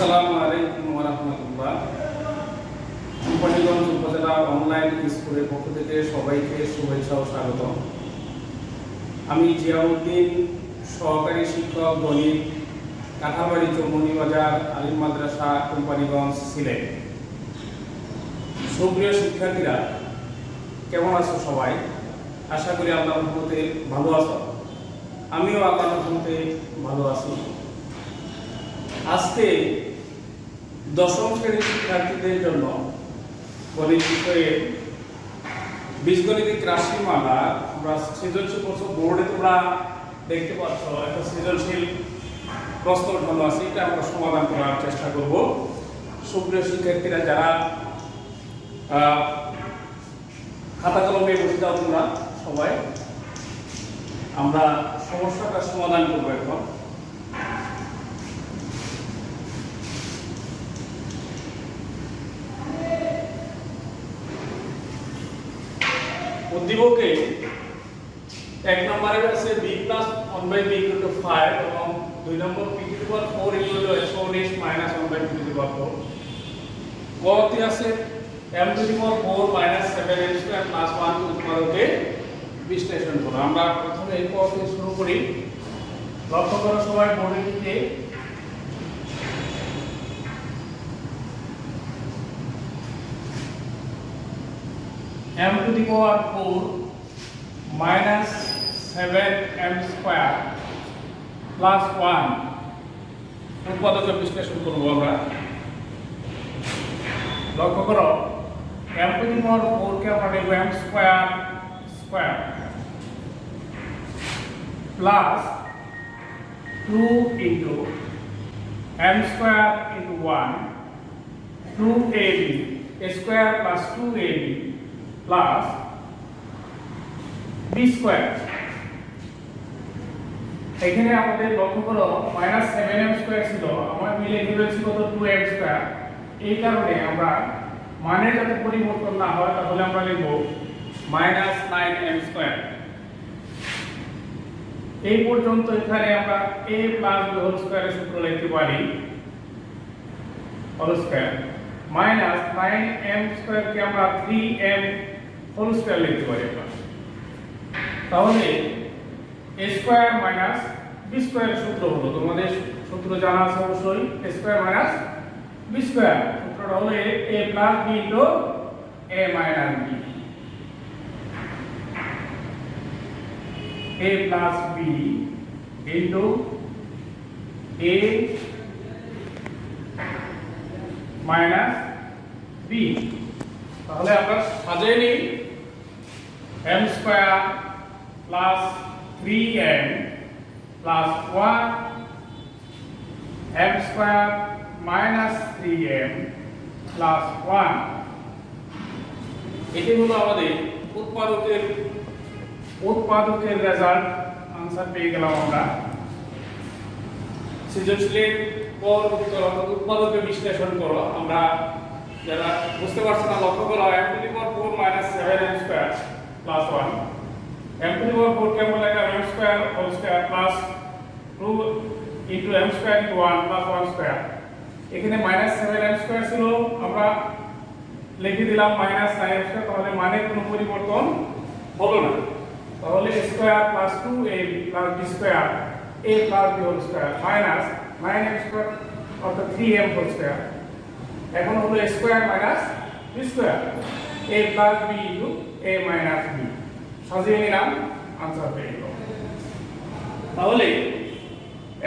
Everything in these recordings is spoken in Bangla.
আসসালামু আলাইকুম ওয়া রাহমাতুল্লাহ। কোম্পানিগঞ্জ উপজেলা অনলাইন স্কুলের পক্ষ থেকে সবাইকে শুভেচ্ছা ও স্বাগতম। আমি জিয়াউদ্দিন, সহকারী শিক্ষক, গণিত, কাঁঠালবাড়ি চৌমনি বাজার আলিম মাদ্রাসা, কোম্পানিগঞ্জ, সিলেট। সুপ্রিয় শিক্ষার্থীরা, কেমন আছো সবাই? আশা করি আল্লাহর রহমতে ভালো আছো। আমিও আল্লাহর রহমতে ভালো আছি। আজকে দশম শ্রেণীর শিক্ষার্থীদের জন্য গণিত বিষয়ে বীজগণিতিক রাশিমালা আমরা সৃজনশীল প্রশ্ন বোর্ডে তোমরা দেখতে পাচ্ছ একটা সৃজনশীল প্রশ্ন উঠানো আছে, এটা আমরা সমাধান করার চেষ্টা করব। সুপ্রিয় শিক্ষার্থীরা, যারা খাতা কলমে বসে যাও তোমরা সবাই, আমরা সমস্যাটা সমাধান করবো। এখন উদ্দীপকে এক নম্বরে আছে b plus 1/b equal to 5 এবং দুই নম্বর p to the power 4 equal to x minus 1/p to the power 4। কতে আছে m to the power 4 minus 7m square plus 1 to the power কে বিশ্লেষণ করো। আমরা প্রথমে এই পদ দিয়ে শুরু করি। লক্ষ্য করো সবাই বোর্ডের দিকে, m to the power 4 minus 7m square plus 1 উৎপাদকের বিশ্লেষণ করব আমরা। লক্ষ্য করো m to the power 4 কে আমরা লিখব m square square plus 2 into m square into 1 2ab a square plus 2ab plus b square। এখানে আমাদের লক্ষ্য করো -7m স্কয়ার ছিল, আমরা মিলে নিয়েছি কত 2m স্কয়ার। এই কারণে আমরা মানে যাতে পরিবর্তন না হয় তাহলে আমরা লিখব -9m স্কয়ার। এই পর্যন্ত এখানে আমরা a + b হোল স্কয়ারের সূত্র লিখতে পারি, হোল স্কয়ার -9m স্কয়ার কে আমরা 3m হোল স্কয়ার লিখতে পারি। তাহলে a স্কয়ার মাইনাস b স্কয়ারের সূত্র হলো, তোমাদের সূত্র জানা আছে অবশ্যই, a square minus b square. সূত্রটা হলো a plus b into a minus b, a plus b into a minus b। তাহলে আমরা সাজিয়ে নিই m square plus 3m plus 1 m square minus 3m plus 1। এটি হলো আমাদের উৎপাদকের রেজাল্ট, আনসার পেয়ে গেলাম আমরা। সৃজনশীলের পরবর্তী উৎপাদকের বিশ্লেষণ করো। আমরা যারা বুঝতে পারছি না লক্ষ্য করো m to the power 4 minus 7m square plus 1 m to the power 4 কে আমরা লিখলাম m square whole square plus 2 into m square into 1 plus 1 square। এখানে -7m square ছিল, আমরা লিখে দিলাম -9m square। তাহলে মানে কোনো পরিবর্তন হলো না। তাহলে a square plus 2ab plus b square a plus b whole square minus 9m square অর্থাৎ 3m whole square। এখন হলো a square minus b square a plus b into a minus b। সাজিয়ে নিলাম, আনসার পেয়ে গেল। তাহলে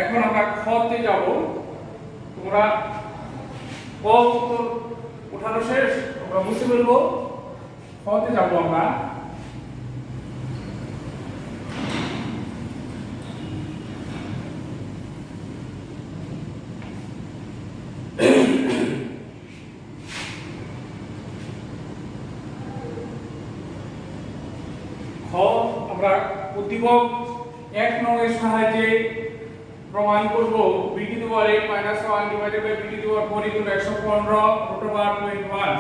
এখন আমরা খতে যাব। তোমরা ক উত্তর উঠানো শেষ, আমরা বুঝতে পারবো। খতে যাব আমরা। আমরা উদ্দীপক 1 নং এর সাহায্যে প্রমাণ করব b to the power 8 minus 1 divided by b to the power 4 equal to 115 root over 21।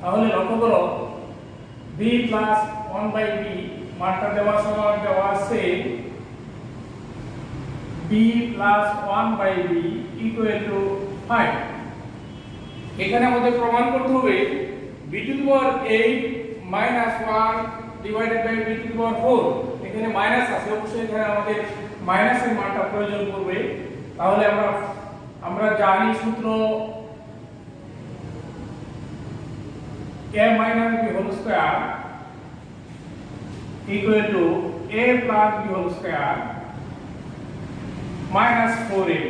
তাহলে লক্ষ্য করো b plus 1/b মানটা দেওয়া আছে b plus 1/b equal to 5। এখানে আমাদের প্রমাণ করতে হবে b to the power 8 minus 1 divided by b to the power 4। এখানে মাইনাস আছে, অবশ্যই এখানে আমাদের মাইনাসের মানটা প্রয়োজন পড়বে। তাহলে আমরা জানি সূত্র a minus b whole square equal to a plus b whole square minus 4a।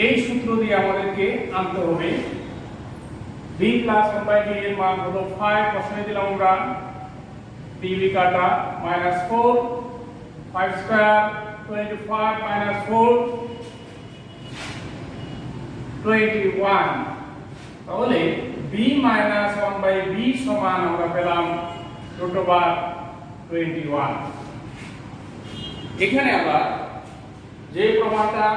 এই সূত্র দিয়ে আমাদেরকে আনতে হবে b plus 1 by d এর মান হলো 5, বসাই দিলাম আমরা, db কাটা minus 4, 5 square 25 minus 4 21। তাহলে b minus 1 by b সমান আমরা পেলাম √21। এখানে আমরা যে প্রমাণটা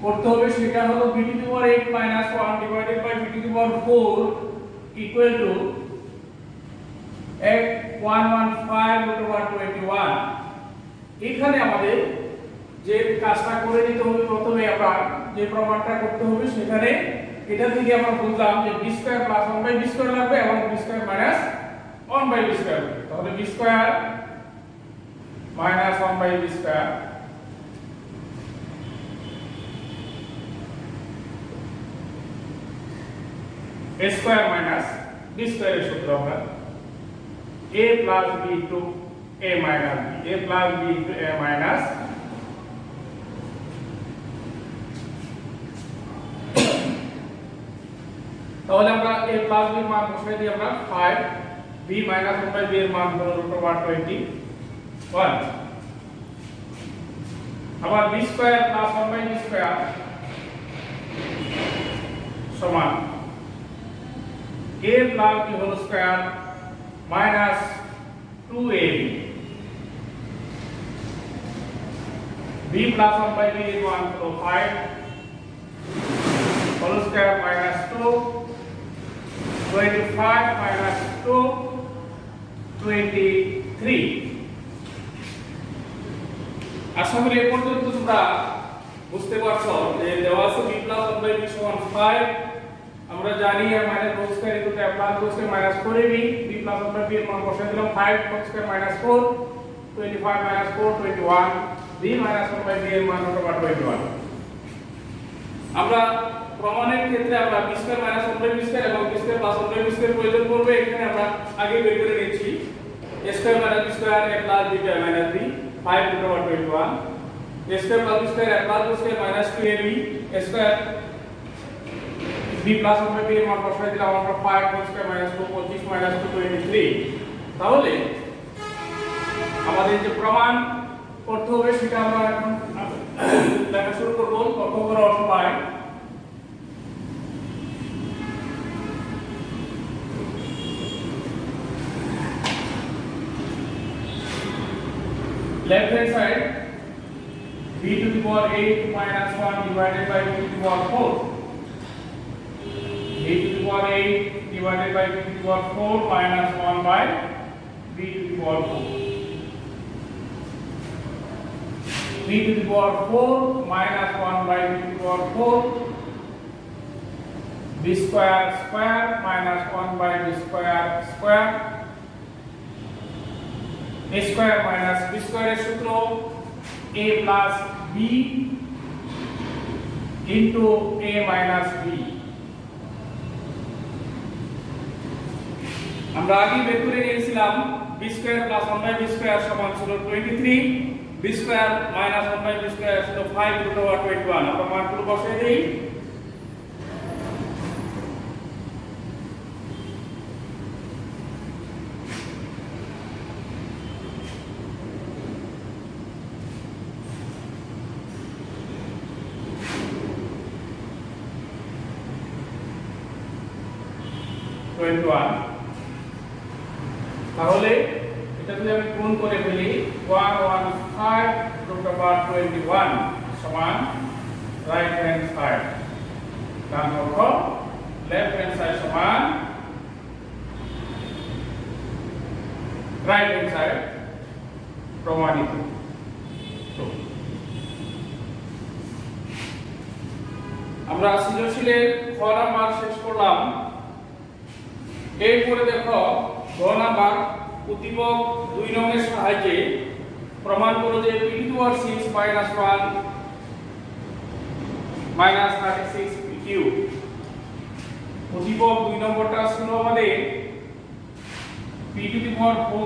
করতে হবে সেটা হলো b to the power 8 minus 1 divided by b to the power 4 equal to 115 √21। এখানে আমাদের যে কাজটা করে নিতে হবে, প্রথমে আমরা যে প্রমাণটা করতে হবে সেখানে এটা থেকে আমরা বুঝলাম যে b square plus 1 by b square লাগবে এবং b square minus 1 by b square. তাহলে b square minus 1 by b square a square minus b স্কয়ারের সূত্র আমরা a plus b to a minus b, a plus b to a minus তাহলে আমরা a প্লাস b এর মান বসাই দিই আমরা 5, b মাইনাস 1 বাই b এর মান হলো √21। আবার b square plus 1 by b square সমান a plus b whole square minus 2ab, b plus 1 by b এর মান হলো 5 হোল স্কয়ার মাইনাস 2, 25 minus 2 23। আশা করি এই পর্যন্ত তোমরা বুঝতে পারছো যে দেওয়া আছে b plus 1 by b সমান 5। আমরা জানি a minus whole square equal to a plus whole square minus 4ab, b plus 1 by b এর মান বসাই দিলাম 5 whole square minus 4, 25 minus 4 21, b minus 1 by b এর মান হলো 21। আমরা প্রমাণের ক্ষেত্রে আমরা b square minus 1 by b square এবং b square plus 1 by b square প্রয়োজন পড়বে। এখানে আমরা আগে বের করে নিয়েছি a square minus b square a plus b minus b 5 √21, a square plus b square a plus b square minus 2ab, a square b plus 1 by b এর মান বসাই দিলাম আমরা 5 হোল স্কয়ার মাইনাস 2 25 মাইনাস 2 23। তাহলে আমাদের যে প্রমাণ করতে হবে সেটা আমরা এখন লেখা শুরু করব। লক্ষ্য করো সবাই, left hand side b to the power 8 minus 1 divided by b to the power 4, b to the power 8 divided by b to the power 4 minus 1 by b to the power 4, b to the power 4 minus 1 by b to the power 4, b square square minus 1 by b square square, a square minus b square এর সূত্র a plus b into a minus b। আমরা আগে বের করে নিয়েছিলাম b square plus 1 by b square সমান ছিল 23, b square minus 1 by b square ছিল 5 √21। আমরা মানগুলো বসাই দেই। তাহলে এটা যদি আমি গুণ করে ফেলি 115 √21 সমান রাইট হ্যান্ড সাইড, ডান পক্ষ লেফট হ্যান্ড সাইড সমান রাইট হ্যান্ড সাইড প্রমাণিত। আমরা সৃজনশীলের খ নাম্বার শেষ করলাম। এরপরে দেখো গ নাম্বার উদ্দীপক 2 নংয়ের সাহায্যে প্রমাণ করো যে p to power 6 minus 1 minus 36 p cube. উদ্দীপক 2 নম্বরটা ছিল আমাদের p to the power 4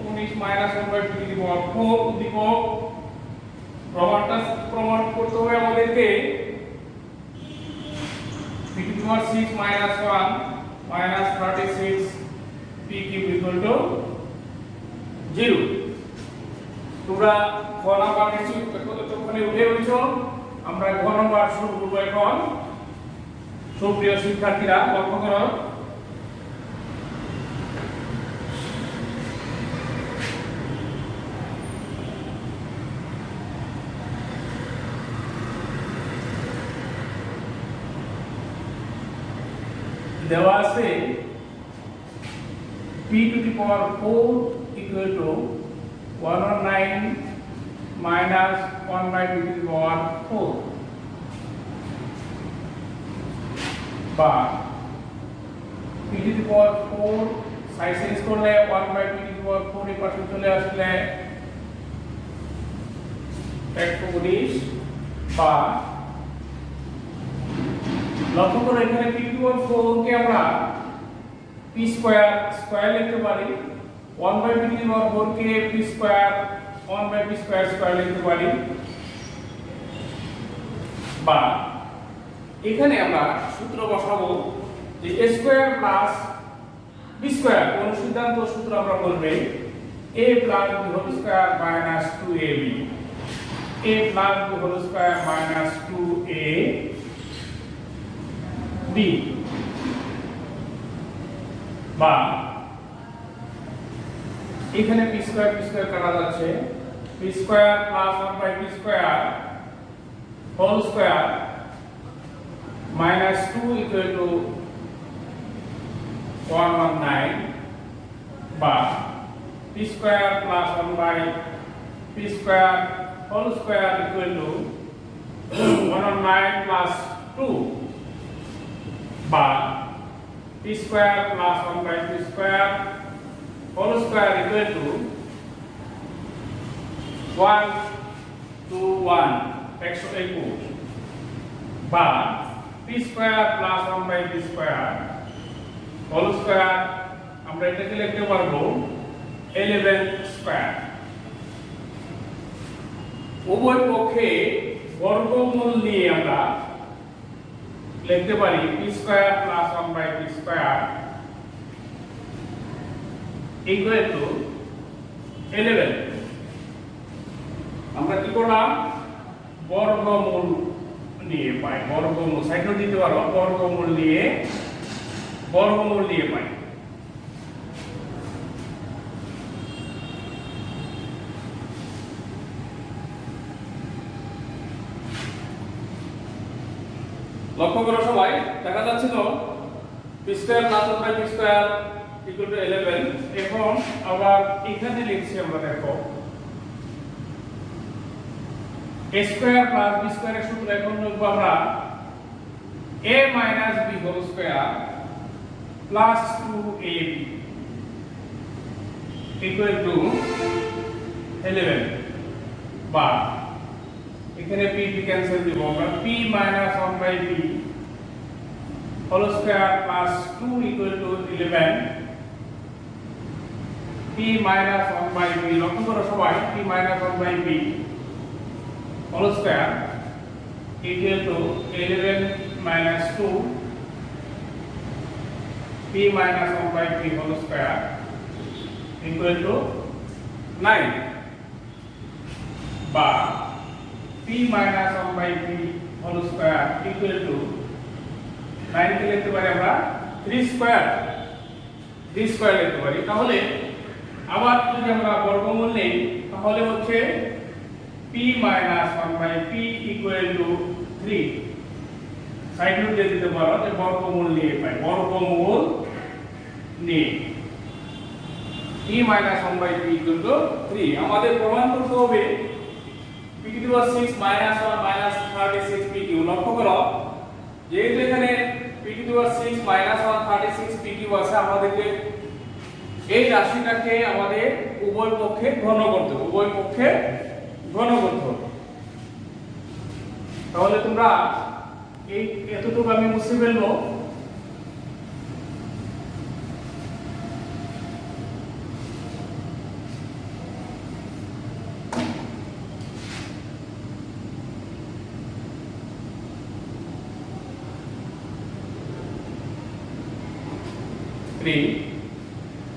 119 minus 1 by p to the power 4। উদ্দীপক প্রমাণ করতে হবে আমাদেরকে p to the power 6 minus 1 minus 36 p cube equal to 0। তোমরা খ নাম্বার এতক্ষণে উঠে উঠছো, আমরা ঘ নাম্বার শুরু করবো এখন। সুপ্রিয় শিক্ষার্থীরা লক্ষ্য করো, দেওয়া আছে p to the power 4 equal to 119 minus 1 by p to the power 4 বা p to the power 4 side change করলে 1 by p to the power 4 এর পাশে চলে আসলে 119 বা লক্ষ্য করো এখানে p টু দি পাওয়ার 4 কে আমরা p স্কয়ার স্কয়ার লিখতে পারি, 1 by p to the power 4 কে p square 1 by p square square লিখতে পারি। বা এখানে আমরা সূত্র বসাবো যে a square plus b square, কোন সিদ্ধান্ত সূত্র আমরা বলবে a plus b whole square minus 2ab, a plus b whole square minus 2ab। বা এখানে p স্কয়ার কাটা যাচ্ছে, p square plus 1 by p square whole square minus 2 equal to 119 বা p square plus 1 by p square whole square equal to 119 plus 2 বা p square plus 1 by p square whole square equal to 121 121 বা p square plus 1 by p square whole square আমরা এটাকে লিখতে পারবো 11 স্কয়ার। উভয় পক্ষে বর্গমূল নিয়ে আমরা লিখতে পারি p square plus 1 by p square equal to 11। আমরা কি করলাম, বর্গমূল নিয়ে পাই, বর্গমূল সাইড নোট দিতে পারো, বর্গমূল নিয়ে পাই। লক্ষ্য করো সবাই, দেখা যাচ্ছে তো p square plus 1 by p square equal to 11। এখন আবার এখানে লিখছি আমরা, দেখো a স্কয়ার প্লাস b স্কয়ারের সূত্র এখন লিখব আমরা a minus b whole square plus 2ab equal to 11 বা এখানে p ক্যান্সেল দিব আমরা, p minus 1 by b whole square plus 2 equal to 11 p minus 1 by b। লক্ষ্য করো সবাই, p minus 1 by b whole square equal to 11 minus 2 p minus 1 by b whole square equal to 9 বা p minus 1 by b whole square equal to 9 কে লিখতে পারি আমরা 3 স্কয়ার লিখতে পারি। তাহলে আবার যদি আমরা বর্গমূল নেই তাহলে হচ্ছে p minus 1 by p equal to 3। Side note দিয়ে দিতে পারো যে বর্গমূল নিয়ে পাই, বর্গমূল নিয়ে p minus 1 by p equal to 3। আমাদের প্রমাণ করতে হবে p p to the power 6 minus 1 minus 36 pq লক্ষ্য করো যেহেতু এখানে p to the power 6 minus 1 36 pq আছে আমাদেরকে এই রাশিটাকে আমাদের উভয় পক্ষে ঘন করতে হবে তাহলে তোমরা এই এতটুকু আমি মুছে ফেলবো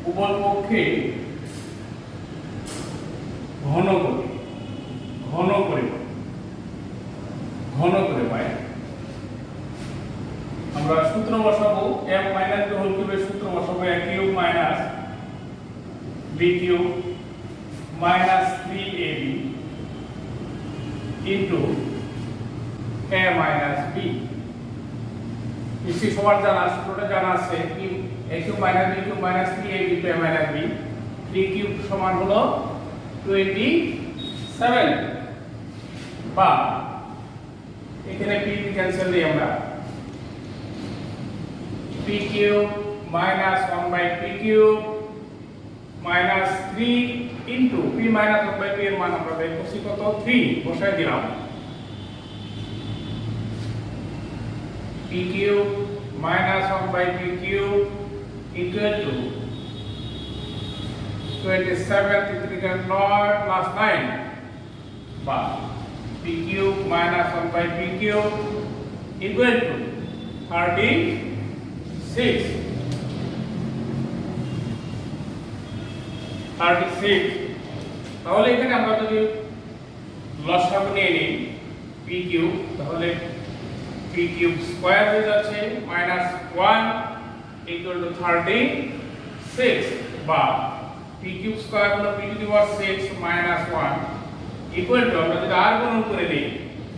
উভয় পক্ষে ঘন করে পাই আমরা সূত্র বসাবো m মাইনাস b হোল কিউবের সূত্র বসাবো a cube minus b cube minus 3ab into a minus b নিশ্চয়ই সবার জানা সূত্রটা জানা আছে কি a cube minus b cube minus 3ab into a minus b 3 cube সমান হলো 27 বা এখানে p ক্যান্সেল দিই আমরা p cube minus 1 by p cube minus 3 into p minus 1 by p এর মান আমরা বের করছি কত 3 বসায় দিলাম p cube minus 1 by p cube equal to 27 plus 9 but p cube minus 1 by p cube equal to 36 তাহলে এখানে আমরা যদি লসাগু নিয়ে নিই p cube তাহলে p cube স্কয়ার হয়ে যাচ্ছে -1 equal to 36 বা p cube স্কয়ার হলো p to the power 6 -1 equal to আমরা যদি r গুণন করে দেই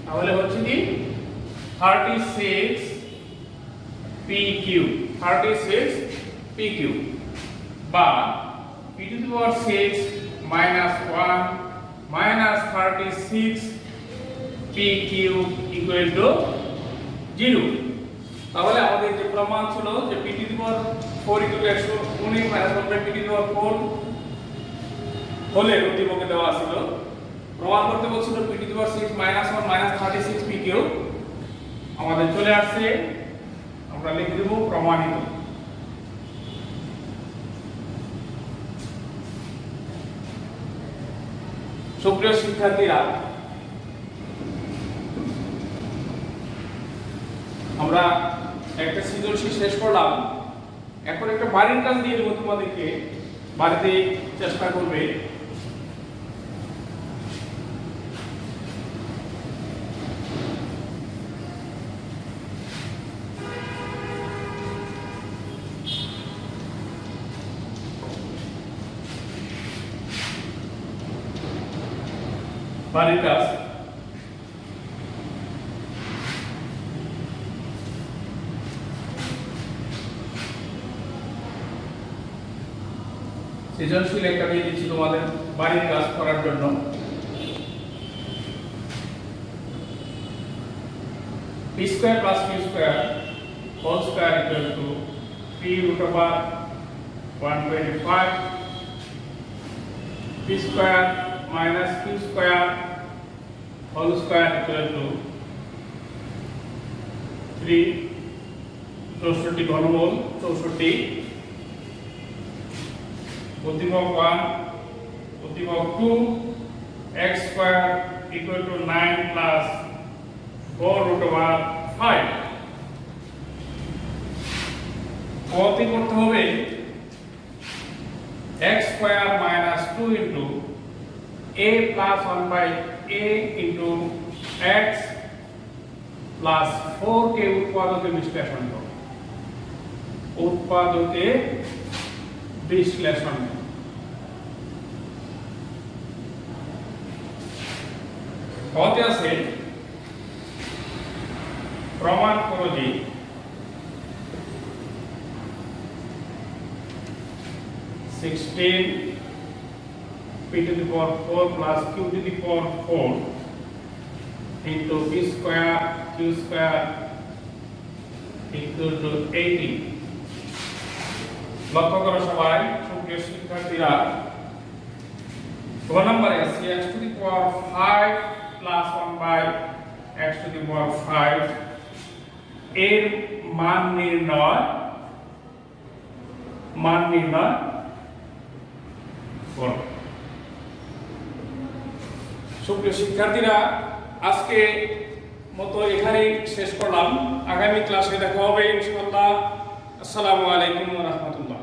তাহলে হচ্ছে কি 36 p cube বা p to the power 6 -1 36 p cube equal to 0 তাহলে আমাদের যে প্রমাণ ছিল যে p to the power 4 119 - 1 p to the power 4 হলে উদ্দীপকে দেওয়া ছিল প্রমাণ করতে বলছিল p to the power 6 -1 36 p cube আমাদের চলে আসছে আমরা লিখে দেব প্রমাণিত সুপ্রিয় শিক্ষার্থীরা আমরা একটা সৃজনশীল শেষ করলাম এখন একটা বাড়ির কাজ দিয়ে দেব তোমাদেরকে বাড়িতে চেষ্টা করবে বাড়ির কাজ সৃজনশীল একটা দিয়ে দিচ্ছি তোমাদের বাড়ির কাজ করার জন্য p square plus q square whole square equal to p root over 125 p square minus q square whole square equal to 3 64 ঘনমূল 64 উদ্দীপক 1 উদ্দীপক 2 x square equal to 9 plus 4 root over 5 পদটি করতে হবে x square minus 2 into a plus 1 by a into x plus 4 কে উৎপাদকে বিশ্লেষণ করো উৎপাদকে বিশ্লেষণ কত আছে প্রমাণ করো যে 16 p to the power 4 plus q to the power 4 into b square q square equal to 18। লক্ষ্য করো সবাই সুপ্রিয় শিক্ষার্থীরা, গ নম্বরে আছে x to the power 5 plus 1 by x to the power 5 এর মান নির্ণয় করো। সুপ্রিয় শিক্ষার্থীরা, আজকে মতো এখানেই শেষ করলাম। আগামী ক্লাসে দেখা হবে ইনশাআল্লাহ। আসসালামু আলাইকুম ওয়া রাহমাতুল্লাহ।